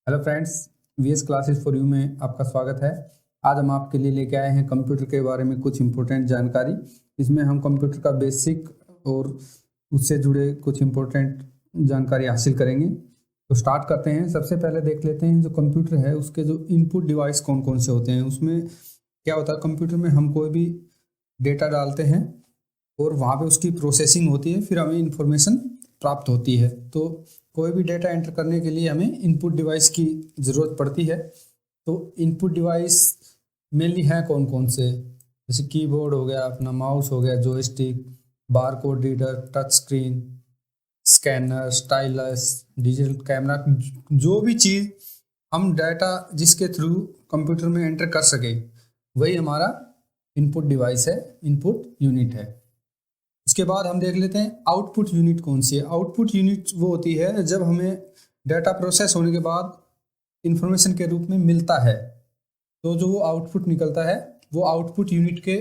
Hello friends, VS classes for you में आपका स्वागत है। आज हम आपके लिए लेके आए हैं कंप्यूटर के बारे में कुछ इम्पोर्टेंट जानकारी। इसमें हम कंप्यूटर का बेसिक और उससे जुड़े कुछ इम्पोर्टेंट जानकारी हासिल करेंगे। तो स्टार्ट करते हैं। सबसे पहले देख लेते हैं जो कंप्यूटर है उसके जो इनपुट डिवाइस कौन कौन से होते हैं। उसमें क्या होता है, कंप्यूटर में हम कोई भी डेटा डालते हैं और वहाँ पे उसकी प्रोसेसिंग होती है, फिर हमें इंफॉर्मेशन प्राप्त होती है। तो कोई भी डेटा एंटर करने के लिए हमें इनपुट डिवाइस की ज़रूरत पड़ती है। तो इनपुट डिवाइस मेनली हैं कौन कौन से, जैसे कीबोर्ड हो गया, अपना माउस हो गया, joystick, barcode reader, touch screen, scanner, stylus, digital camera, जो भी चीज़ हम डाटा जिसके थ्रू कंप्यूटर में एंटर कर सके वही हमारा इनपुट डिवाइस है, इनपुट यूनिट है। उसके बाद हम देख लेते हैं आउटपुट यूनिट कौन सी है। आउटपुट यूनिट वो होती है जब हमें डाटा प्रोसेस होने के बाद इंफॉर्मेशन के रूप में मिलता है, तो जो वो आउटपुट निकलता है वो आउटपुट यूनिट के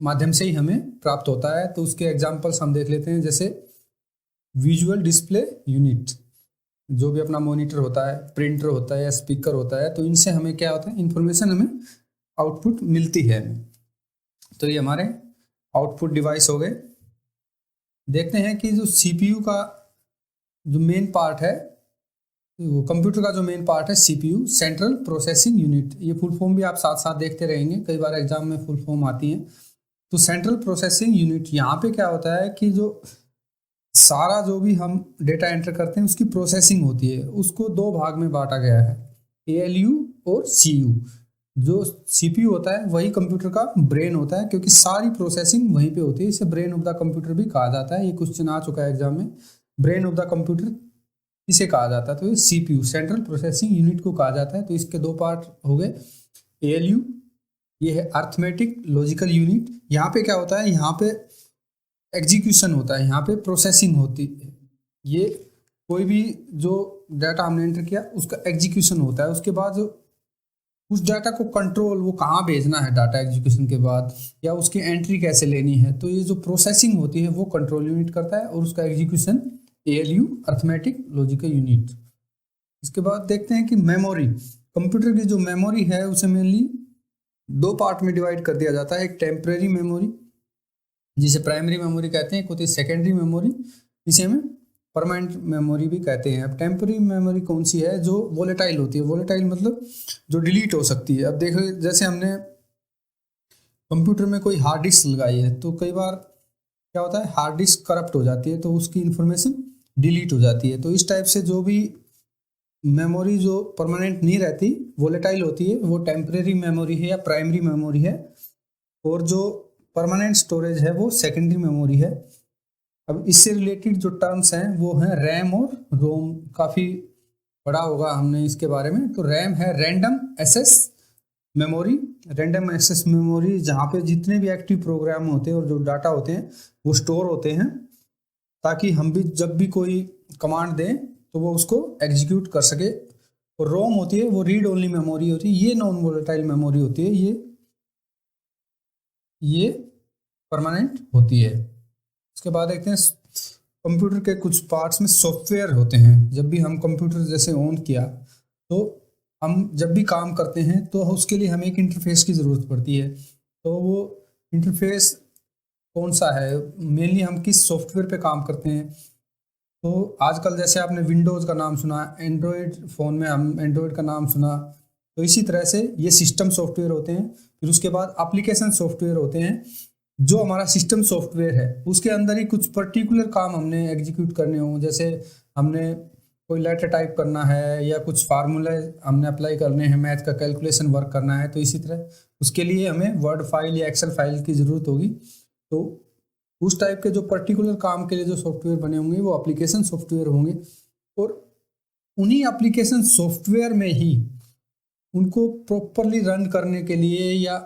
माध्यम से ही हमें प्राप्त होता है। तो उसके एग्जांपल्स हम देख लेते हैं, जैसे विजुअल डिस्प्ले यूनिट, जो भी अपना मॉनिटर होता है, प्रिंटर होता है या स्पीकर होता है, तो इनसे हमें क्या होता है, इंफॉर्मेशन हमें आउटपुट मिलती है। तो ये हमारे आउटपुट डिवाइस हो गए। देखते हैं कि जो सीपीयू का जो मेन पार्ट है, वो कंप्यूटर का जो मेन पार्ट है सीपीयू, सेंट्रल प्रोसेसिंग यूनिट। ये फुल फॉर्म भी आप साथ साथ देखते रहेंगे, कई बार एग्जाम में फुल फॉर्म आती है। तो सेंट्रल प्रोसेसिंग यूनिट, यहाँ पे क्या होता है कि जो सारा जो भी हम डेटा एंटर करते हैं उसकी प्रोसेसिंग होती है। उसको दो भाग में बांटा गया है, एएलयू और सीयू। जो सीपीयू होता है वही कंप्यूटर का ब्रेन होता है, क्योंकि सारी प्रोसेसिंग वहीं पे होती है। इसे ब्रेन ऑफ द कंप्यूटर भी कहा जाता है। ये क्वेश्चन आ चुका है एग्जाम में, ब्रेन ऑफ द कंप्यूटर इसे कहा जाता है। तो ये सीपीयू, सेंट्रल प्रोसेसिंग यूनिट को कहा जाता है। तो इसके दो पार्ट हो गए। एएलयू ये है अर्थमेटिक लॉजिकल यूनिट। यहाँ पे क्या होता है, यहाँ पे एग्जीक्यूशन होता है, यहाँ पे प्रोसेसिंग होती है। ये कोई भी जो डाटा हमने एंटर किया उसका एग्जीक्यूशन होता है। उसके बाद जो उस डाटा को कंट्रोल, वो कहाँ भेजना है डाटा एग्जीक्यूशन के बाद, या उसकी एंट्री कैसे लेनी है, तो ये जो प्रोसेसिंग होती है वो कंट्रोल यूनिट करता है, और उसका execution ALU, arithmetic logical unit. इसके बाद देखते हैं कि मेमोरी। कंप्यूटर की जो मेमोरी है उसे मेनली दो पार्ट में डिवाइड कर दिया जाता है। एक टेम्परेरी मेमोरी जिसे प्राइमरी मेमोरी कहते हैं, एक होती है सेकेंडरी मेमोरी जिसे हमें परमानेंट मेमोरी भी कहते हैं। अब टेम्पररी मेमोरी कौन सी है, जो वोलेटाइल होती है। वोलेटाइल मतलब जो डिलीट हो सकती है। अब देखो, जैसे हमने कंप्यूटर में कोई हार्ड डिस्क लगाई है, तो कई बार क्या होता है, हार्ड डिस्क करप्ट हो जाती है, तो उसकी इंफॉर्मेशन डिलीट हो जाती है। तो इस टाइप से जो भी मेमोरी जो परमानेंट नहीं रहती, वोलेटाइल होती है, वो टेम्परेरी मेमोरी है या प्राइमरी मेमोरी है। और जो परमानेंट स्टोरेज है वो सेकेंडरी मेमोरी है। अब इससे रिलेटेड जो टर्म्स हैं वो हैं रैम और रोम। काफ़ी पढ़ा होगा हमने इसके बारे में। तो रैम है random access memory. Random access memory जहाँ पे जितने भी एक्टिव प्रोग्राम होते हैं और जो डाटा होते हैं वो स्टोर होते हैं, ताकि हम भी जब भी कोई कमांड दें तो वो उसको एग्जीक्यूट कर सके। और रोम होती है वो रीड ओनली मेमोरी होती है, ये नॉन वोलेटाइल मेमोरी होती है, ये परमानेंट होती है। उसके बाद देखते हैं कंप्यूटर के कुछ पार्ट्स में सॉफ्टवेयर होते हैं। जब भी हम कंप्यूटर जैसे ऑन किया, तो हम जब भी काम करते हैं तो उसके लिए हमें एक इंटरफेस की ज़रूरत पड़ती है। तो वो इंटरफेस कौन सा है, मेनली हम किस सॉफ्टवेयर पे काम करते हैं। तो आजकल जैसे आपने विंडोज़ का नाम सुना, एंड्रॉयड फ़ोन में हम एंड्रॉयड का नाम सुना, तो इसी तरह से ये सिस्टम सॉफ्टवेयर होते हैं। फिर उसके बाद एप्लीकेशन सॉफ्टवेयर होते हैं। जो हमारा सिस्टम सॉफ्टवेयर है उसके अंदर ही कुछ पर्टिकुलर काम हमने एग्जीक्यूट करने हों, जैसे हमने कोई लेटर टाइप करना है या कुछ फार्मूले हमने अप्लाई करने हैं, मैथ का कैलकुलेशन वर्क करना है, तो इसी तरह उसके लिए हमें वर्ड फाइल या एक्सेल फाइल की ज़रूरत होगी। तो उस टाइप के जो पर्टिकुलर काम के लिए जो सॉफ्टवेयर बने होंगे वो एप्लीकेशन सॉफ्टवेयर होंगे। और उन्हीं एप्लीकेशन सॉफ्टवेयर में ही उनको प्रॉपरली रन करने के लिए या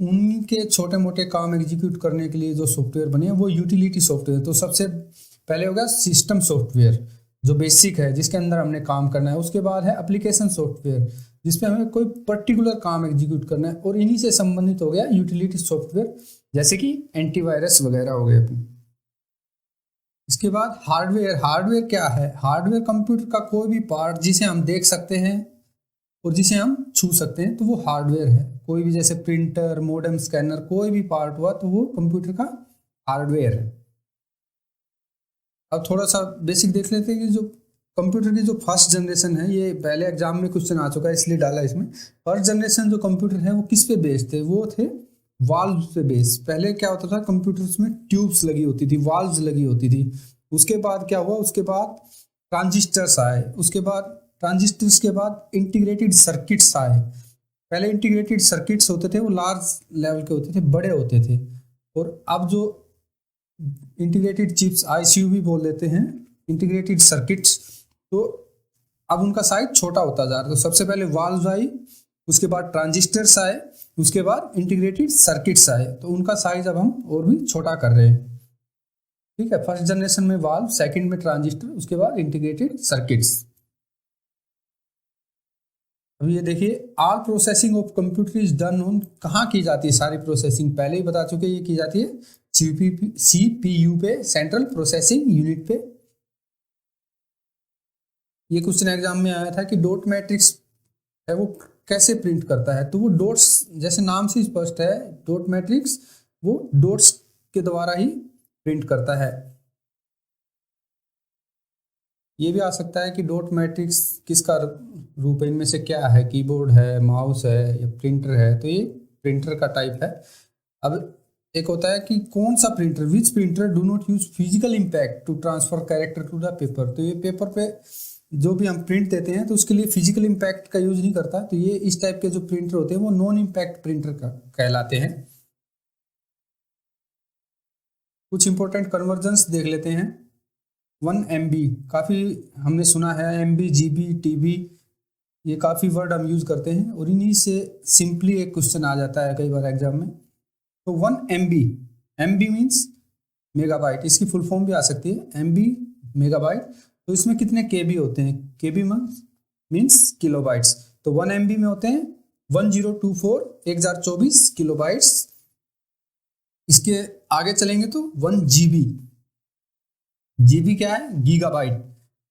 उनके छोटे मोटे काम एग्जीक्यूट करने के लिए जो सॉफ्टवेयर बने हैं वो यूटिलिटी सॉफ्टवेयर। तो सबसे पहले होगा सिस्टम सॉफ्टवेयर जो बेसिक है, जिसके अंदर हमने काम करना है। उसके बाद है एप्लीकेशन सॉफ्टवेयर जिसपे हमें कोई पर्टिकुलर काम एग्जीक्यूट करना है। और इन्हीं से संबंधित हो गया यूटिलिटी सॉफ्टवेयर, जैसे कि एंटीवायरस वगैरह हो गए अपने। इसके बाद हार्डवेयर। हार्डवेयर क्या है? हार्डवेयर कंप्यूटर का कोई भी पार्ट जिसे हम देख सकते हैं और जिसे हम छू सकते हैं तो वो हार्डवेयर है। कोई भी जैसे प्रिंटर, मोडेम, स्कैनर, कोई भी पार्ट हुआ तो वो कंप्यूटर का हार्डवेयर है। अब थोड़ा सा बेसिक देख लेते हैं कि जो कंप्यूटर की जो फर्स्ट जनरेशन है, ये पहले एग्जाम में क्वेश्चन आ चुका है इसलिए डाला इसमें। फर्स्ट जनरेशन जो कंप्यूटर है वो किस पे बेस्ड थे? वो थे वाल्व पे बेस। पहले क्या होता था, कंप्यूटर्स में ट्यूब्स लगी होती थी, वाल्व्स लगी होती थी। उसके बाद क्या हुआ, उसके बाद ट्रांजिस्टर्स आए, उसके बाद ट्रांजिस्टर्स के बाद इंटीग्रेटेड सर्किट्स आए। पहले इंटीग्रेटेड सर्किट्स होते थे वो लार्ज लेवल के होते थे, बड़े होते थे। और अब जो इंटीग्रेटेड चिप्स, आईसीयू भी बोल देते हैं, इंटीग्रेटेड सर्किट्स, तो अब उनका साइज छोटा होता जा रहा है। तो सबसे पहले वाल्व आई, उसके बाद ट्रांजिस्टर्स आए, उसके बाद इंटीग्रेटेड सर्किट्स आए, तो उनका साइज अब हम और भी छोटा कर रहे हैं। ठीक है, फर्स्ट जनरेशन में वाल्व, सेकंड में ट्रांजिस्टर, उसके बाद इंटीग्रेटेड सर्किट्स। अब ये देखिए, all processing of computer is done on, कहाँ की जाती है सारी प्रोसेसिंग? पहले ही बता चुके, ये की जाती है सीपीयू पे, सेंट्रल प्रोसेसिंग यूनिट पे। ये क्वेश्चन एग्जाम में आया था कि डॉट मैट्रिक्स है वो कैसे प्रिंट करता है? तो वो डॉट्स, जैसे नाम से स्पष्ट है, डॉट मैट्रिक्स वो डॉट्स के द्वारा ही प्रिंट करता है। ये भी आ सकता है कि डॉट मैट्रिक्स किसका रूप है, इनमें से क्या है? कीबोर्ड है, माउस है या प्रिंटर है? तो ये प्रिंटर का टाइप है। अब एक होता है कि कौन सा printer, which printer do not use physical impact to transfer character to the paper. तो ये पेपर पे जो भी हम प्रिंट देते हैं तो उसके लिए फिजिकल इम्पैक्ट का यूज नहीं करता। तो ये इस टाइप के जो प्रिंटर होते हैं वो नॉन इम्पैक्ट प्रिंटर का कहलाते हैं। कुछ इंपॉर्टेंट कन्वर्जन्स देख लेते हैं। 1 MB, काफ़ी हमने सुना है, MB, GB, TB, ये काफ़ी वर्ड हम यूज करते हैं और इन्हीं से सिंपली एक क्वेश्चन आ जाता है कई बार एग्जाम में। तो 1 MB, MB मीन्स मेगाबाइट, इसकी फुल फॉर्म भी आ सकती है MB, मेगाबाइट। तो इसमें कितने KB होते हैं? KB means kilobytes. तो 1 MB में होते हैं 1024 किलोबाइट्स। इसके आगे चलेंगे तो 1 GB, GB क्या है? गीगाबाइट।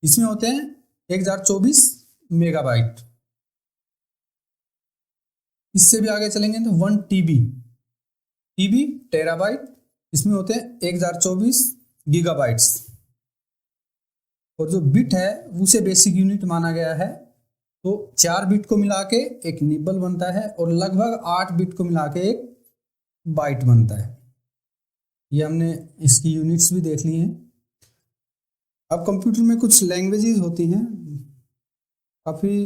इसमें होते हैं 1024 मेगाबाइट। इससे भी आगे चलेंगे तो 1 TB, TB टेराबाइट, इसमें होते हैं 1024 गीगाबाइट्स। और जो बिट है उसे बेसिक यूनिट माना गया है। तो 4 बिट को मिला के एक निबल बनता है और लगभग 8 बिट को मिला के एक बाइट बनता है। ये हमने इसकी यूनिट्स भी देख ली हैं। अब कंप्यूटर में कुछ लैंग्वेजेस होती हैं। काफ़ी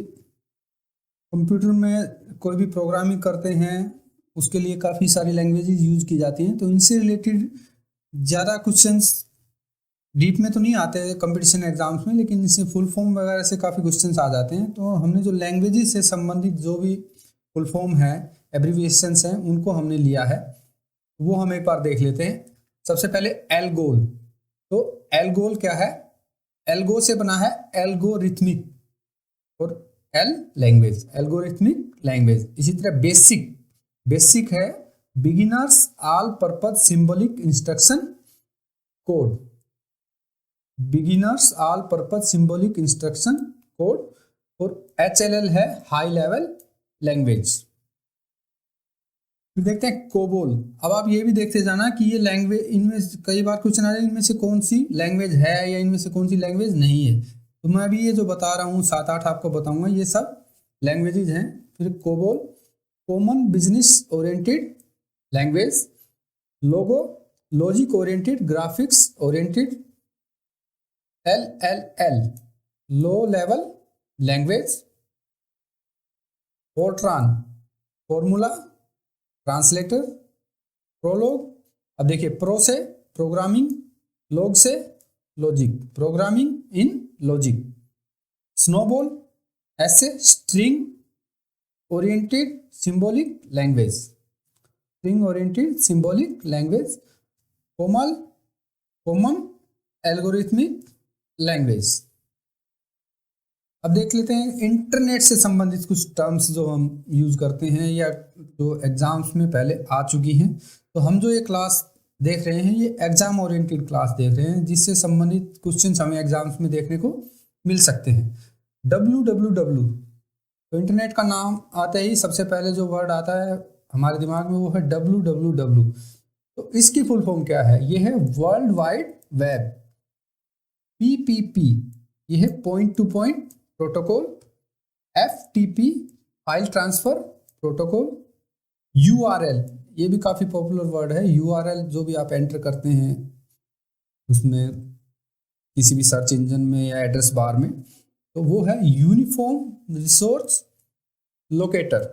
कंप्यूटर में कोई भी प्रोग्रामिंग करते हैं उसके लिए काफ़ी सारी लैंग्वेजेस यूज की जाती हैं। तो इनसे रिलेटेड ज़्यादा क्वेश्चंस डीप में तो नहीं आते कंपटीशन एग्जाम्स में, लेकिन इससे फुल फॉर्म वगैरह से काफ़ी क्वेश्चंस आ जाते हैं। तो हमने जो लैंग्वेजेस से संबंधित जो भी फुल फॉर्म है, एब्रीविएशंस हैं, उनको हमने लिया है, वो हम एक बार देख लेते हैं। सबसे पहले एल्गोल। तो एल्गोल क्या है? एल्गो से बना है एल्गोरिथमिक और एल लैंग्वेज, एल्गोरिथमिक लैंग्वेज। इसी तरह बेसिक, बेसिक है beginners all purpose symbolic instruction code, beginners all purpose symbolic instruction code. और HLL है हाई लेवल लैंग्वेज। फिर देखते हैं कोबोल। अब आप ये भी देखते जाना कि ये लैंग्वेज, इनमें कई बार क्वेश्चन आ रहे हैं इनमें से कौन सी लैंग्वेज है या इनमें से कौन सी लैंग्वेज नहीं है। तो मैं अभी ये जो बता रहा हूँ 7-8 आपको बताऊंगा, ये सब लैंग्वेजेज हैं। फिर COBOL, common business oriented language. LOGO, logic oriented, graphics oriented. LLL, low level language. FORTRAN, formula translator. PROLOG, अब देखिए, प्रो से प्रोग्रामिंग, लॉग से logic, programming in logic. SNOBOL, S से string oriented symbolic language, string oriented symbolic language. COMAL, common algorithmic language. अब देख लेते हैं internet से संबंधित कुछ टर्म्स जो हम यूज करते हैं या जो एग्जाम्स में पहले आ चुकी हैं। तो हम जो ये क्लास देख रहे हैं ये एग्जाम ओरिएंटेड क्लास देख रहे हैं, जिससे संबंधित क्वेश्चन हमें एग्जाम्स में देखने को मिल सकते हैं। www, तो इंटरनेट का नाम आते ही सबसे पहले जो वर्ड आता है हमारे दिमाग में वो है www। तो इसकी फुल फॉर्म क्या है? ये है वर्ल्ड वाइड वेब। PPP, ये है point two point protocol. FTP, file transfer protocol. URL, ये भी काफ़ी पॉपुलर वर्ड है। URL जो भी आप एंटर करते हैं उसमें किसी भी सर्च इंजन में या एड्रेस बार में, तो वो है यूनिफॉर्म रिसोर्स लोकेटर।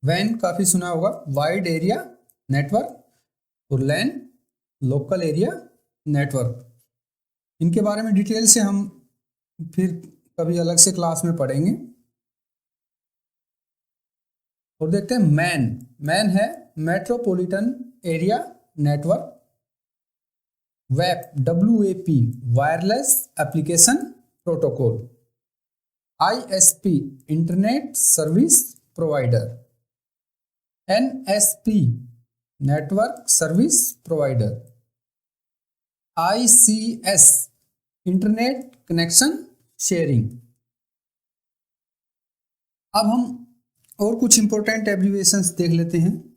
WAN काफ़ी सुना होगा, वाइड एरिया नेटवर्क। और LAN, लोकल एरिया नेटवर्क। इनके बारे में डिटेल से हम फिर कभी अलग से क्लास में पढ़ेंगे। और देखते हैं मैन है metropolitan area network. WAP, WAP, wireless application protocol. ISP, internet service provider. NSP, network service provider. ICS, internet connection sharing. अब हम और कुछ इंपॉर्टेंट एब्रिविएशंस देख लेते हैं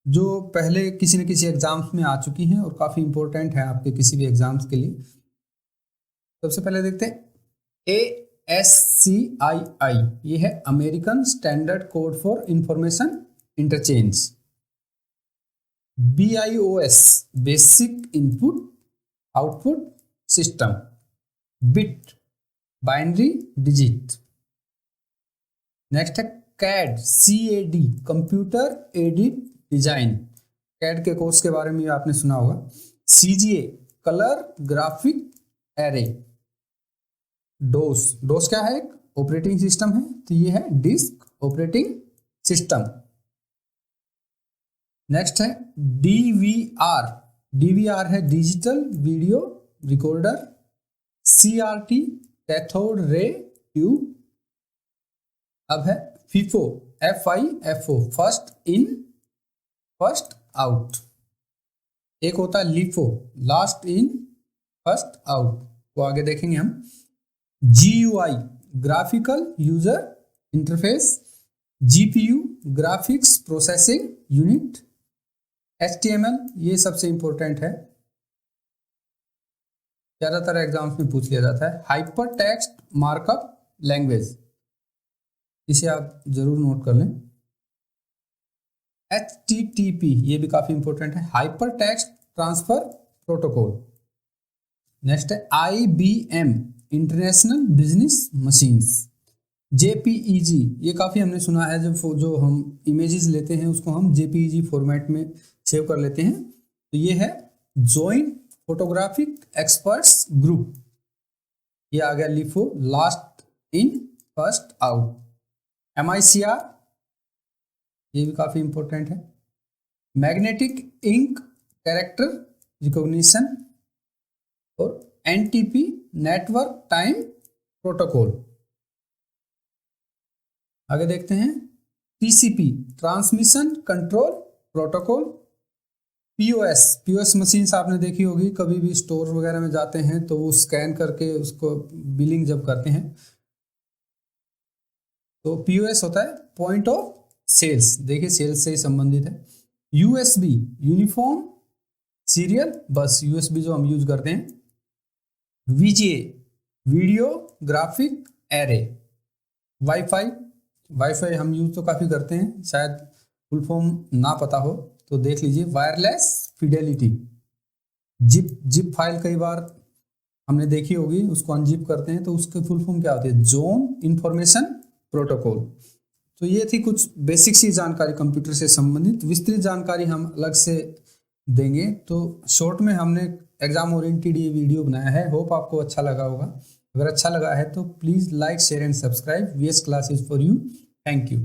जो पहले किसी न किसी एग्जाम्स में आ चुकी हैं और काफ़ी इंपॉर्टेंट है आपके किसी भी एग्जाम्स के लिए। सबसे पहले देखते हैं ASCII, ये है American standard code for information interchange. BIOS, basic input output system. Bit, binary digit. Next है CAD, computer aided design. CAD के कोर्स के बारे में आपने सुना होगा। CGA, colour graphic array. DOS क्या है? एक ऑपरेटिंग सिस्टम है, तो ये है डिस्क ऑपरेटिंग सिस्टम। नेक्स्ट है DVR है digital video recorder. CRT, cathode ray tube. अब है FIFO, FIFO, first in first out. एक होता है LIFO, last in first out, वो आगे देखेंगे हम। GUI, graphical user interface. GPU, graphics processing unit. HTML, ये सबसे इंपॉर्टेंट है, ज्यादातर एग्जाम्स में पूछ लिया जाता है। हाइपर टेक्स्ट मार्कअप लैंग्वेज, इसे आप जरूर नोट कर लें। HTTP, ये भी काफी इंपॉर्टेंट है, hyper text transfer protocol. Next है IBM, international business machines. JPEG, ये काफी हमने सुना है, जब जो हम इमेजेस लेते हैं उसको हम JPEG फॉर्मेट में सेव कर लेते हैं, तो ये है जॉइंट फोटोग्राफिक एक्सपर्ट्स ग्रुप। ये आ गया LIFO, last in first out. MICR, ये भी काफी इंपॉर्टेंट है, मैग्नेटिक इंक कैरेक्टर रिकॉग्निशन। और NTP, नेटवर्क टाइम प्रोटोकॉल। आगे देखते हैं TCP, transmission control protocol. POS machines आपने देखी होगी, कभी भी स्टोर वगैरह में जाते हैं तो वो स्कैन करके उसको बिलिंग जब करते हैं, तो POS होता है पॉइंट ऑफ सेल्स। देखिए सेल्स से ही संबंधित है। USB, यूनिफॉर्म सीरियल बस, USB जो हम यूज करते हैं। VGA, video graphic array. Wifi हम यूज तो काफ़ी करते हैं, शायद फुल फॉर्म ना पता हो तो देख लीजिए। Wireless Fidelity. जिप फाइल कई बार हमने देखी होगी, उसको अनजिप करते हैं तो उसके फुल फॉर्म क्या होती है? Zone information protocol. तो ये थी कुछ बेसिक सी जानकारी कंप्यूटर से संबंधित। विस्तृत जानकारी हम अलग से देंगे। तो शॉर्ट में हमने एग्जाम ओरिएंटेड ये वीडियो बनाया है, होप आपको अच्छा लगा होगा। अगर अच्छा लगा है तो please like share and subscribe VS classes for you. Thank you.